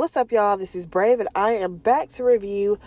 What's up, y'all? This is Brave, and I am back to review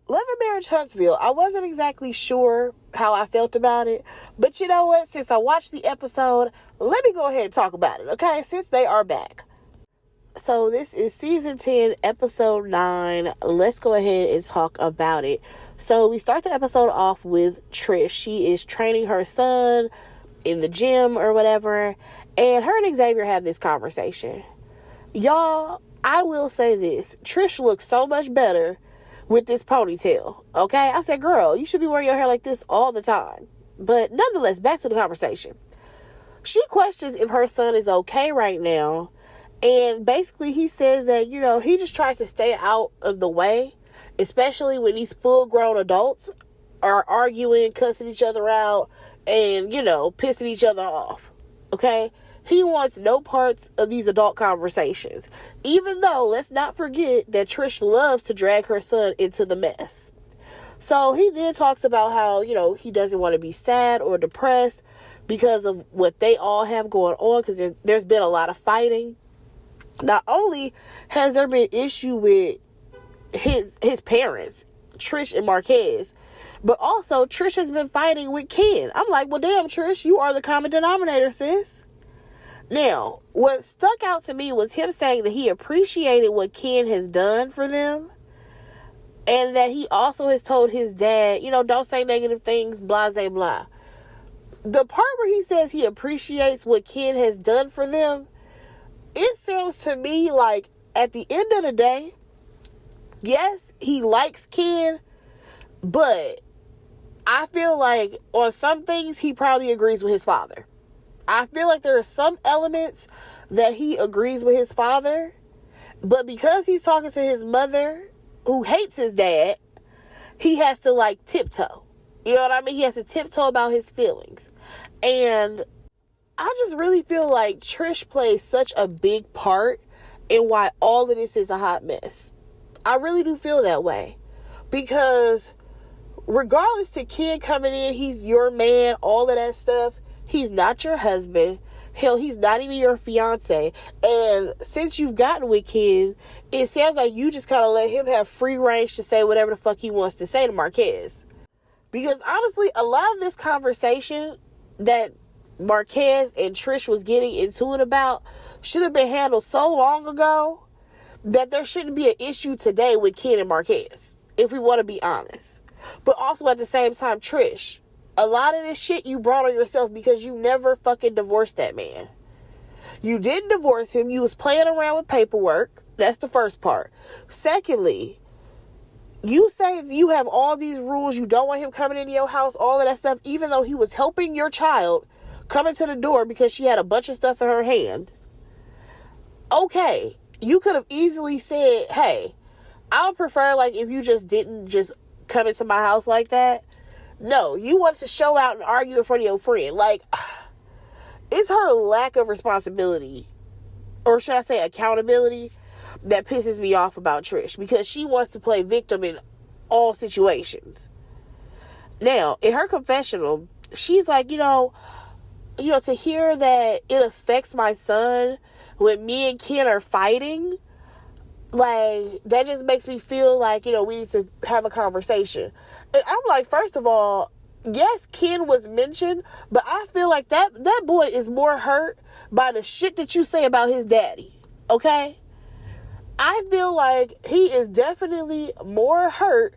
Love and Marriage Huntsville. I wasn't exactly sure how I felt about it, but you know what? Since I watched the episode, let me go ahead and talk about it, okay? Since they are back. So this is season 10, episode 9. Let's go ahead and talk about it. So we start the episode off with Trish. She is training her son in the gym or whatever, and her and Xavier have this conversation. Y'all, I will say this. Trish looks so much better with this ponytail, okay? I said, girl, you should be wearing your hair like this all the time. But nonetheless, back to the conversation. She questions if her son is okay right now. And basically he says that, he just tries to stay out of the way, especially when these full-grown adults are arguing, cussing each other out, and, pissing each other off, okay? He wants no parts of these adult conversations, even though, let's not forget that Trish loves to drag her son into the mess. So he then talks about how, he doesn't want to be sad or depressed because of what they all have going on, because there's been a lot of fighting. Not only has there been issue with his parents, Trish and Marquez, but also Trish has been fighting with Ken. I'm like, well, damn, Trish, you are the common denominator, sis. Now, what stuck out to me was him saying that he appreciated what Ken has done for them, and that he also has told his dad, don't say negative things, blah, blah, blah. The part where he says he appreciates what Ken has done for them, it sounds to me like at the end of the day, yes, he likes Ken, but I feel like on some things he probably agrees with his father. I feel like there are some elements that he agrees with his father, but because he's talking to his mother, who hates his dad, he has to tiptoe. You know what I mean? He has to tiptoe about his feelings. And I just really feel like Trish plays such a big part in why all of this is a hot mess. I really do feel that way. Because regardless to Ken coming in, he's your man, all of that stuff, he's not your husband. Hell, he's not even your fiance. And since you've gotten with Ken, it sounds like you just kind of let him have free range to say whatever the fuck he wants to say to Marquez. Because honestly, a lot of this conversation that Marquez and Trish was getting into it about should have been handled so long ago that there shouldn't be an issue today with Ken and Marquez, if we want to be honest. But also at the same time, Trish, a lot of this shit you brought on yourself because you never fucking divorced that man. You didn't divorce him. You was playing around with paperwork. That's the first part. Secondly, you say you have all these rules. You don't want him coming into your house, all of that stuff, even though he was helping your child coming to the door because she had a bunch of stuff in her hands. Okay, you could have easily said, hey, I would prefer if you just didn't just come into my house like that. No, you wanted to show out and argue in front of your friend. It's her lack of responsibility, or should I say accountability, that pisses me off about Trish, because she wants to play victim in all situations. Now, in her confessional, she's like, to hear that it affects my son when me and Ken are fighting, that just makes me feel like, we need to have a conversation. And I'm like, first of all, yes, Ken was mentioned, but I feel like that boy is more hurt by the shit that you say about his daddy, okay? I feel like he is definitely more hurt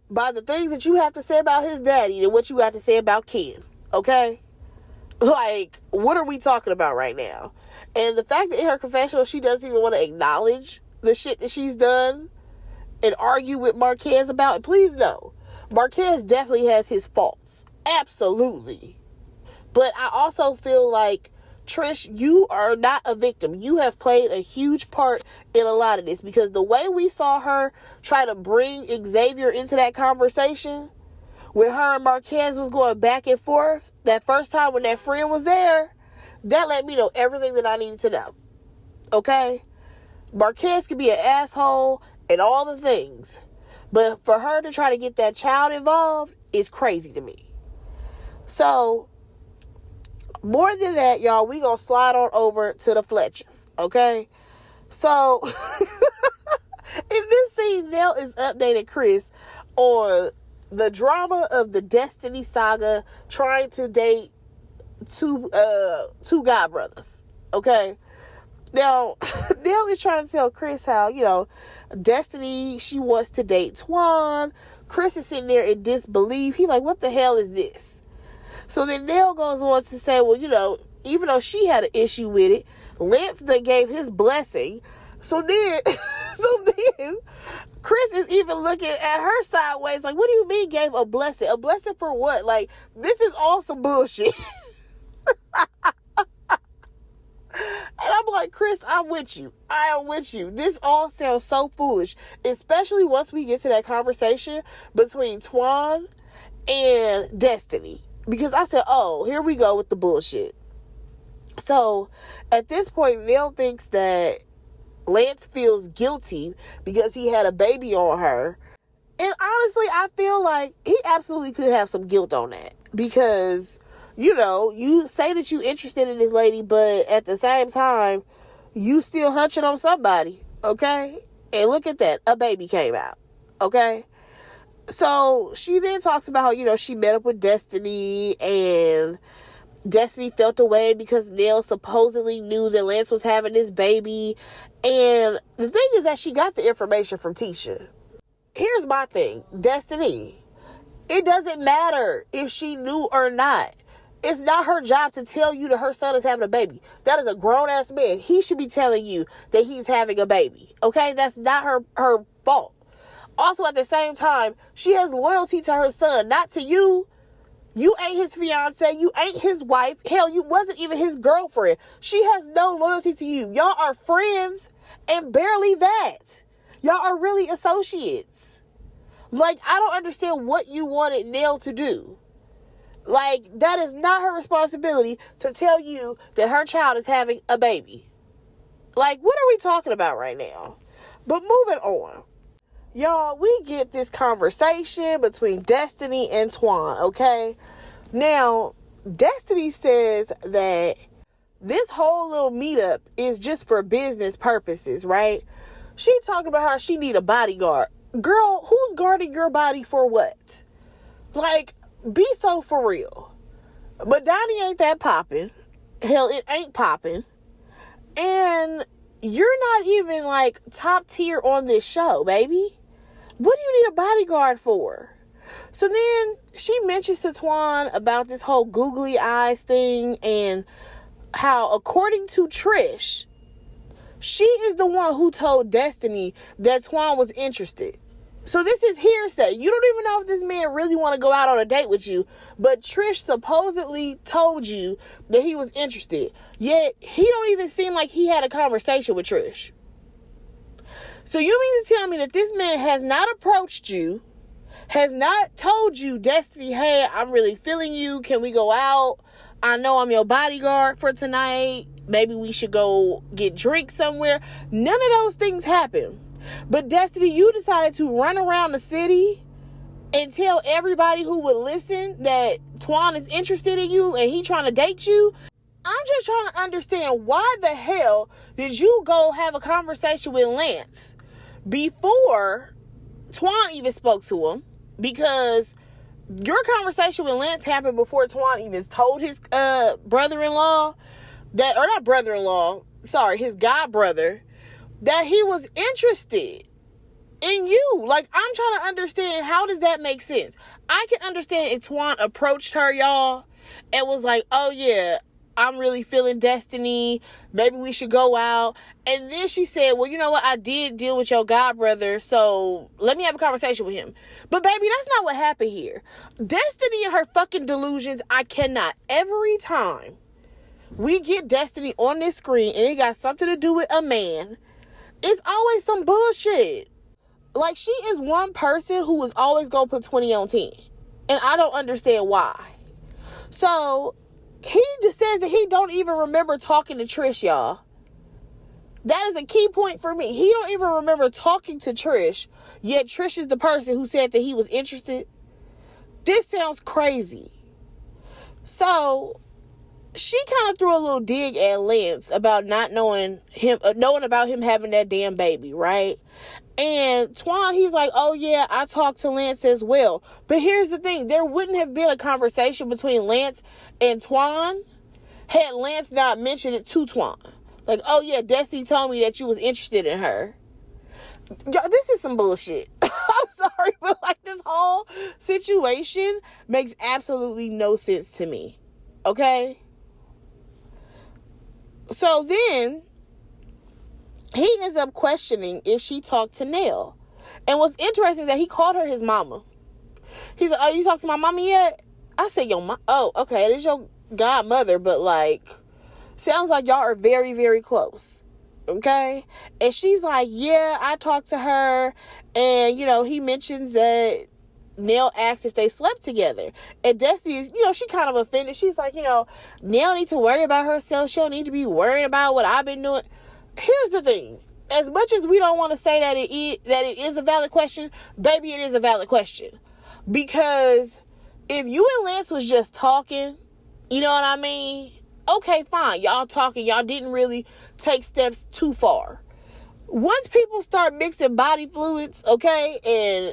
by the things that you have to say about his daddy than what you got to say about Ken, okay? What are we talking about right now? And the fact that in her confessional, she doesn't even want to acknowledge the shit that she's done and argue with Marquez about it. Please no. Marquez definitely has his faults. Absolutely. But I also feel like, Trish, you are not a victim. You have played a huge part in a lot of this, because the way we saw her try to bring Xavier into that conversation, when her and Marquez was going back and forth, that first time when that friend was there, that let me know everything that I needed to know. Okay? Marquez could be an asshole and all the things, but for her to try to get that child involved is crazy to me. So, more than that, y'all, we gonna slide on over to the Fletchers, okay? So, is updating Chris on the drama of the Destiny saga trying to date two god brothers. Okay? Now, Nell is trying to tell Chris how, Destiny, she wants to date Twan. Chris is sitting there in disbelief. He's like, what the hell is this? So then Nell goes on to say, well, even though she had an issue with it, Lance then gave his blessing. So then Chris is even looking at her sideways like, what do you mean gave a blessing? A blessing for what? Like, this is all some bullshit. And I'm like, Chris, I'm with you. I am with you. This all sounds so foolish, especially once we get to that conversation between Twan and Destiny. Because I said, oh, here we go with the bullshit. So at this point, Nell thinks that Lance feels guilty because he had a baby on her. And honestly, I feel like he absolutely could have some guilt on that. Because, you say that you're interested in this lady, but at the same time, you still hunching on somebody. Okay? And look at that. A baby came out. Okay? So she then talks about how, she met up with Destiny, and Destiny felt away because Nell supposedly knew that Lance was having this baby. And the thing is that she got the information from Tisha. Here's my thing. Destiny, it doesn't matter if she knew or not. It's not her job to tell you that her son is having a baby. That is a grown-ass man. He should be telling you that he's having a baby. Okay? That's not her fault. Also, at the same time, she has loyalty to her son, not to you. You ain't his fiance. You ain't his wife. Hell, you wasn't even his girlfriend. She has no loyalty to you. Y'all are friends and barely that. Y'all are really associates. Like, I don't understand what you wanted Nell to do. Like, that is not her responsibility to tell you that her child is having a baby. Like, what are we talking about right now? But moving on. Y'all, we get this conversation between Destiny and Twan, okay? Now, Destiny says that this whole little meetup is just for business purposes, right? She talking about how she need a bodyguard. Girl, who's guarding your body for what? Like, be so for real. But Donnie ain't that popping. Hell, it ain't popping. And you're not even, like, top tier on this show, baby. What do you need a bodyguard for? So then she mentions to Twan about this whole googly eyes thing and how, according to Trish, she is the one who told Destiny that Twan was interested. So this is hearsay. You don't even know if this man really want to go out on a date with you, but Trish supposedly told you that he was interested. Yet he don't even seem like he had a conversation with Trish. So you mean to tell me that this man has not approached you, has not told you, Destiny, hey, I'm really feeling you. Can we go out? I know I'm your bodyguard for tonight. Maybe we should go get drinks somewhere. None of those things happen. But Destiny, you decided to run around the city and tell everybody who would listen that Twan is interested in you and he trying to date you. I'm just trying to understand, why the hell did you go have a conversation with Lance before Twan even spoke to him? Because your conversation with Lance happened before Twan even told his brother-in-law that, or not brother-in-law, sorry, his god brother, that he was interested in you. Like, I'm trying to understand, how does that make sense? I can understand if Twan approached her, y'all, and was like, oh yeah, I'm really feeling Destiny. Maybe we should go out. And then she said, well, you know what? I did deal with your god brother, so let me have a conversation with him. But baby, that's not what happened here. Destiny and her fucking delusions, I cannot. Every time we get Destiny on this screen and it got something to do with a man, it's always some bullshit. Like, she is one person who is always going to put 20 on 10. And I don't understand why. So he just says that he don't even remember talking to Trish, y'all. That is a key point for me. He don't even remember talking to Trish, yet Trish is the person who said that he was interested. This sounds crazy. So she kind of threw a little dig at Lance about not knowing about him having that damn baby, right? And Twan, he's like, oh yeah, I talked to Lance as well. But here's the thing, there wouldn't have been a conversation between Lance and Twan had Lance not mentioned it to Twan. Like, oh yeah, Destiny told me that you was interested in her. Y'all, this is some bullshit. I'm sorry, but like, this whole situation makes absolutely no sense to me. Okay? So then he ends up questioning if she talked to Nell. And what's interesting is that he called her his mama. He's like, oh, you talked to my mama yet? I said, yo, oh, okay, it is your godmother, but like, sounds like y'all are very, very close. Okay? And she's like, yeah, I talked to her. And, you know, he mentions that Nell asked if they slept together. And Destiny is, you know, she kind of offended. She's like, you know, Nell need to worry about herself. She don't need to be worried about what I've been doing. Here's the thing. As much as we don't want to say that it is a valid question, baby, it is a valid question. Because if you and Lance was just talking, you know what I mean? Okay, fine. Y'all talking. Y'all didn't really take steps too far. Once people start mixing body fluids, okay,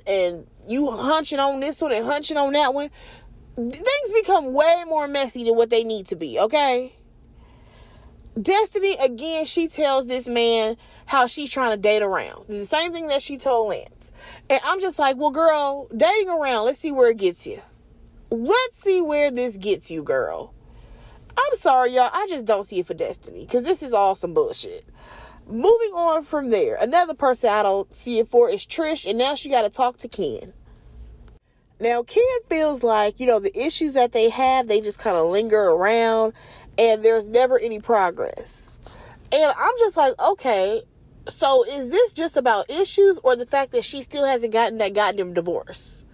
and you hunching on this one and hunching on that one, things become way more messy than what they need to be, okay? Destiny, again, she tells this man how she's trying to date around. It's the same thing that she told Lance. And I'm just like, well, girl, dating around, let's see where it gets you. Let's see where this gets you, girl. I'm sorry, y'all. I just don't see it for Destiny, because this is all some bullshit. Moving on from there, another person I don't see it for is Trish, and now she got to talk to Ken. Now, Ken feels like, you know, the issues that they have, they just kind of linger around, and there's never any progress. And I'm just like, okay, so is this just about issues or the fact that she still hasn't gotten that goddamn divorce?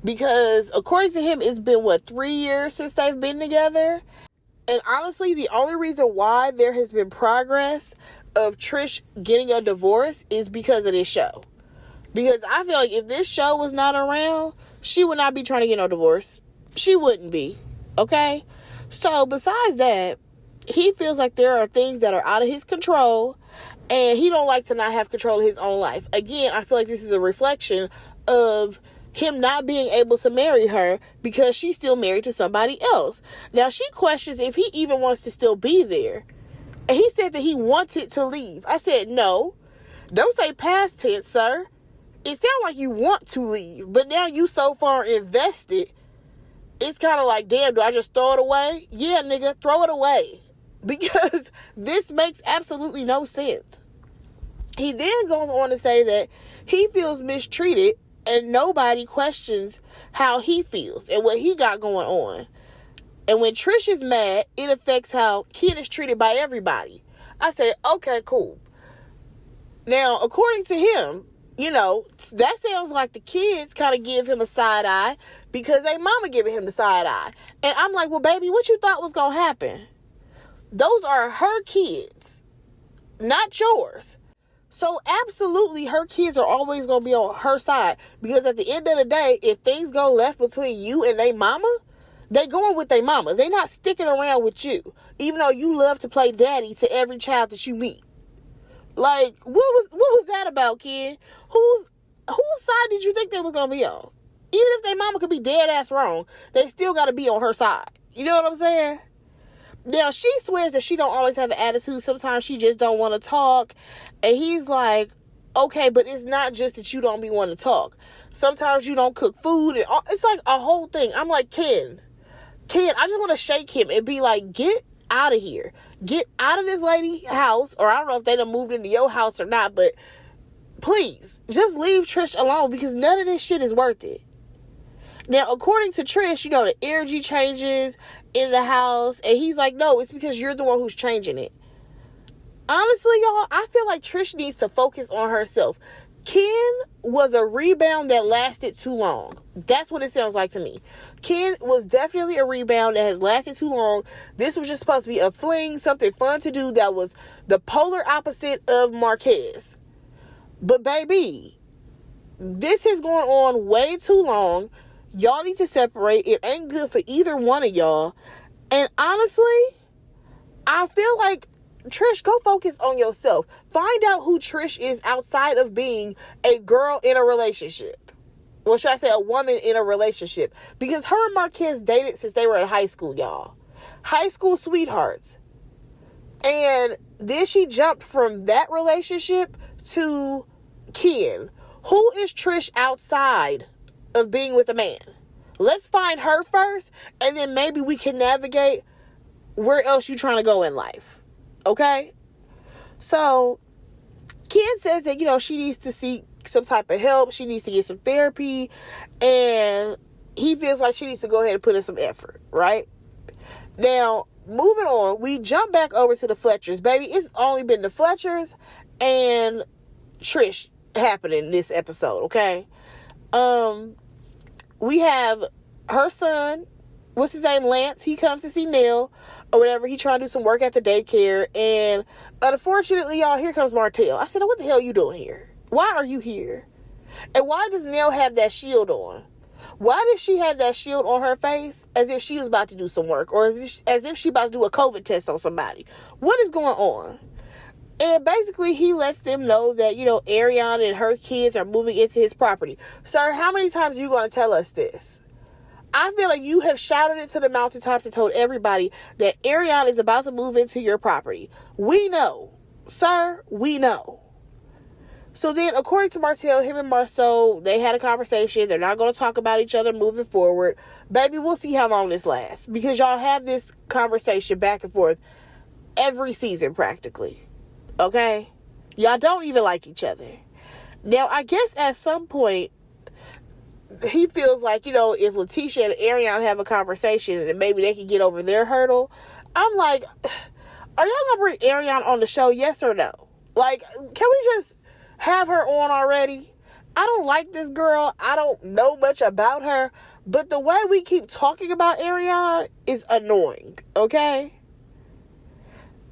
Because according to him, it's been, 3 years since they've been together? And honestly, the only reason why there has been progress of Trish getting a divorce is because of this show. Because I feel like if this show was not around, she would not be trying to get no divorce. She wouldn't be. Okay? So besides that, he feels like there are things that are out of his control, and he don't like to not have control of his own life. Again, I feel like this is a reflection of him not being able to marry her because she's still married to somebody else. Now, she questions if he even wants to still be there. And he said that he wanted to leave. I said, no. Don't say past tense, sir. It sounds like you want to leave, but now you so far invested, it's kind of like, damn, do I just throw it away? Yeah, nigga, throw it away. Because this makes absolutely no sense. He then goes on to say that he feels mistreated and nobody questions how he feels and what he got going on. And when Trish is mad, it affects how Ken is treated by everybody. I said, okay, cool. Now, according to him, you know, that sounds like the kids kind of give him a side eye because they mama giving him the side eye. And I'm like, well, baby, what you thought was going to happen? Those are her kids, not yours. So absolutely, her kids are always going to be on her side. Because at the end of the day, if things go left between you and they mama, they going with their mama. They not sticking around with you. Even though you love to play daddy to every child that you meet. Like, what was that about, kid? Whose side did you think they was going to be on? Even if their mama could be dead ass wrong, they still got to be on her side. You know what I'm saying? Now, she swears that she don't always have an attitude. Sometimes she just don't want to talk. And he's like, okay, but it's not just that you don't be wanting to talk. Sometimes you don't cook food. And it's like a whole thing. I'm like, Ken, I just want to shake him and be like, get out of here. Get out of this lady's house. Or I don't know if they done moved into your house or not. But please, just leave Trish alone because none of this shit is worth it. Now, according to Trish, you know, the energy changes in the house. And he's like, no, it's because you're the one who's changing it. Honestly, y'all, I feel like Trish needs to focus on herself. Ken was a rebound that lasted too long. That's what it sounds like to me. Ken was definitely a rebound that has lasted too long. This was just supposed to be a fling, something fun to do that was the polar opposite of Marquez. But baby, this has gone on way too long. Y'all need to separate. It ain't good for either one of y'all. And honestly, I feel like, Trish, go focus on yourself. Find out who Trish is outside of being a girl in a relationship. Well, should I say a woman in a relationship? Because her and Marquez dated since they were in high school, y'all. High school sweethearts. And then she jumped from that relationship to Ken. Who is Trish outside of being with a man? Let's find her first, and then maybe we can navigate where else you trying to go in life. Okay? So, Ken says that, she needs to seek some type of help. She needs to get some therapy. And he feels like she needs to go ahead and put in some effort. Right? Now, moving on, we jump back over to the Fletchers. Baby, it's only been the Fletchers and Trish happening this episode. Okay? We have her son, what's his name, Lance. He comes to see Neil or whatever. He trying to do some work at the daycare. And unfortunately, y'all, here comes Martell. I said, what the hell are you doing here? Why are you here? And why does Neil have that shield on? Why does she have that shield on her face as if she was about to do some work, or as if she about to do a COVID test on somebody? What is going on? And basically, he lets them know that, Ariana and her kids are moving into his property. Sir, how many times are you going to tell us this? I feel like you have shouted it to the mountaintops and told everybody that Ariana is about to move into your property. We know. Sir, we know. So then, according to Martell, him and Marceau, they had a conversation. They're not going to talk about each other moving forward. Baby, we'll see how long this lasts. Because y'all have this conversation back and forth every season, practically. Okay? Y'all don't even like each other. Now, I guess at some point, he feels like, if Letitia and Ariana have a conversation and maybe they can get over their hurdle. I'm like, are y'all going to bring Ariana on the show? Yes or no? Like, can we just have her on already? I don't like this girl. I don't know much about her. But the way we keep talking about Ariana is annoying. Okay?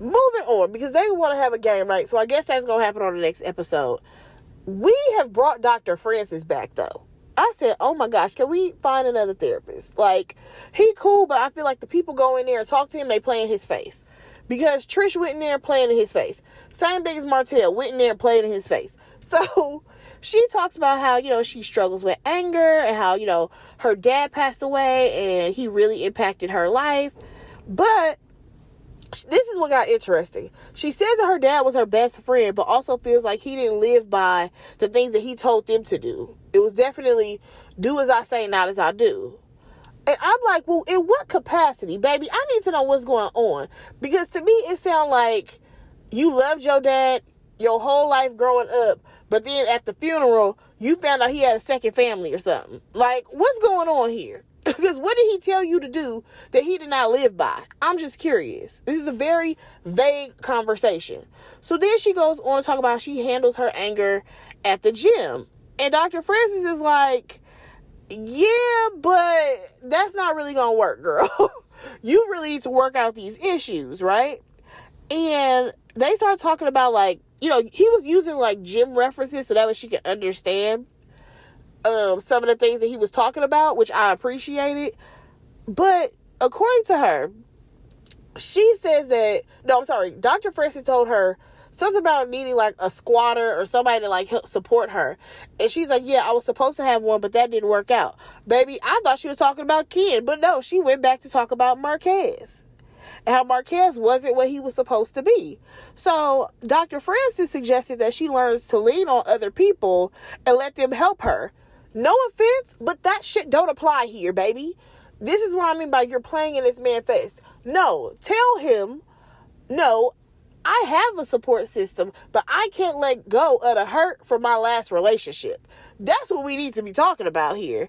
Moving on, because they want to have a game night. So I guess that's going to happen on the next episode. We have brought Dr. Francis back, though. I said, oh my gosh, can we find another therapist? Like, he cool, but I feel like the people go in there and talk to him, they play in his face. Because Trish went in there playing in his face. Same thing as Martell, went in there and played in his face. So, she talks about how, she struggles with anger and how, her dad passed away and he really impacted her life. But this is what got interesting. She says that her dad was her best friend, but also feels like he didn't live by the things that he told them to do. It was definitely do as I say, not as I do. And I'm like, well, in what capacity, baby? I need to know what's going on. Because to me, it sounds like you loved your dad your whole life growing up, but then at the funeral, you found out he had a second family or something. Like, what's going on here? Because what did he tell you to do that he did not live by? I'm just curious. This is a very vague conversation. So then she goes on to talk about how she handles her anger at the gym. And Dr. Francis is like, yeah, but that's not really going to work, girl. You really need to work out these issues, right? And they start talking about, like, he was using, like, gym references so that way she could understand some of the things that he was talking about, which I appreciated. But according to her, she says that, Dr. Francis told her something about needing like a squatter or somebody to like help support her. And she's like, yeah, I was supposed to have one, but that didn't work out. Baby, I thought she was talking about Ken, but no, she went back to talk about Marquez. And how Marquez wasn't what he was supposed to be. So Dr. Francis suggested that she learns to lean on other people and let them help her. No offense, but that shit don't apply here, baby. This is what I mean by you're playing in this man's face. No, tell him, no, I have a support system, but I can't let go of the hurt from my last relationship. That's what we need to be talking about here.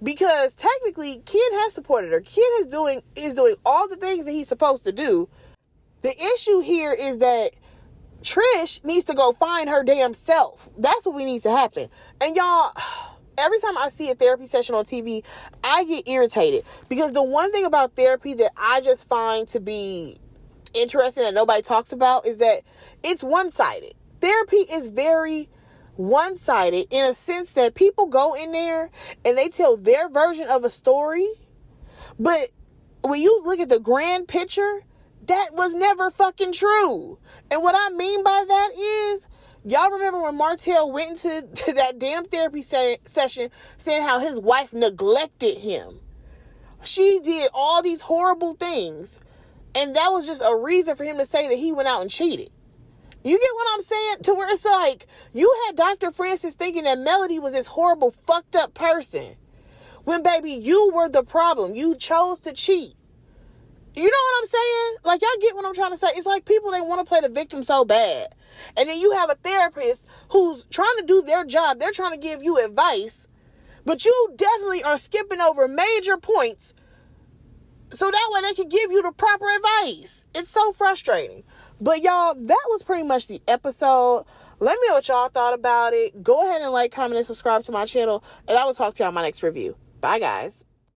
Because technically, Ken has supported her. Ken is doing all the things that he's supposed to do. The issue here is that Trish needs to go find her damn self. That's what we need to happen. And y'all, every time I see a therapy session on TV, I get irritated. Because the one thing about therapy that I just find to be interesting that nobody talks about is that it's one-sided. Therapy is very one-sided in a sense that people go in there and they tell their version of a story, but when you look at the grand picture, that was never fucking true. And what I mean by that is, y'all remember when Martell went into that damn therapy session saying how his wife neglected him? She did all these horrible things. And that was just a reason for him to say that he went out and cheated. You get what I'm saying? To where it's like, you had Dr. Francis thinking that Melody was this horrible, fucked up person. When, baby, you were the problem. You chose to cheat. You know what I'm saying? Like, y'all get what I'm trying to say? It's like people, they want to play the victim so bad. And then you have a therapist who's trying to do their job. They're trying to give you advice. But you definitely are skipping over major points so that way they can give you the proper advice. It's so frustrating. But y'all, that was pretty much the episode. Let me know what y'all thought about it. Go ahead and like, comment, and subscribe to my channel. And I will talk to y'all in my next review. Bye, guys.